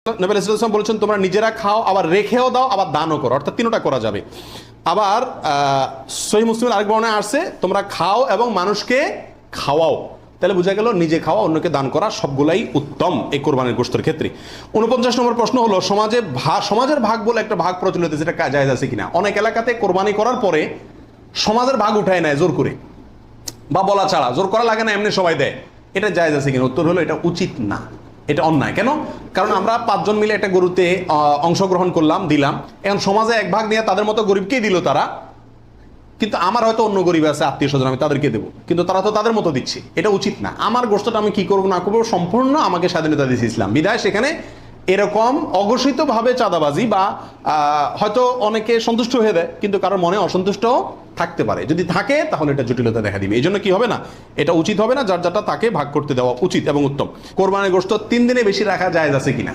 নবী সাল্লাল্লাহু আলাইহি ওয়াসাল্লাম বলেছেন তোমরা নিজেরা খাও, আবার রেখেও দাও, আবার দানও করো, অর্থাৎ তিনটা করা যাবে। আবার সহিহ মুসলিমের আরেক বর্ণনায় আসছে তোমরা খাও এবং মানুষকে খাওয়াও। তাহলে বোঝা গেল নিজে খাওয়া অন্যকে দান করা সবগুলাই উত্তম এই কোরবানির গোশতের ক্ষেত্রে। 49 নম্বর প্রশ্ন হলো সমাজের ভাগ বলে একটা ভাগ প্রচলিত, যেটা জায়েজ আছে কিনা। অনেক এলাকাতে কোরবানি করার পরে সমাজের ভাগ উঠায় নেয় জোর করে, বা বলা ছাড়া, জোর করা লাগে না, এমনি সবাই দেয়। এটা জায়েজ আছে কিনা? উত্তর হলো এটা উচিত না, এটা অন্যায়। কেন? কারণ আমরা 5 জন মিলে একটা গরুতে অংশগ্রহণ করলাম, দিলাম, এখন সমাজে এক ভাগ নিয়ে তাদের মতো গরিবকেই দিল তারা, কিন্তু আমার হয়তো অন্য গরিব আছে, আত্মীয় স্বজন, আমি তাদেরকে দেবো, কিন্তু তারা তো তাদের মতো দিচ্ছে। এটা উচিত না। আমার গোষ্ঠটা আমি কি করবো না করবো সম্পূর্ণ আমাকে স্বাধীনতা দিয়েছে ইসলাম, বিধায় সেখানে এরকম অঘোষিতভাবে চাঁদাবাজি বা হয়তো অনেকে সন্তুষ্ট হয়ে দেয়, কিন্তু কারোর মনে অসন্তুষ্ট থাকতে পারে। যদি থাকে তাহলে এটা জটিলতা দেখা দিবে। এই জন্য কি হবে না, এটা উচিত হবে না। যার যারটা তাকে ভাগ করতে দেওয়া উচিত এবং উত্তম। কোরবানির গোশত 3 দিনে বেশি রাখা জায়েজ আছে কিনা?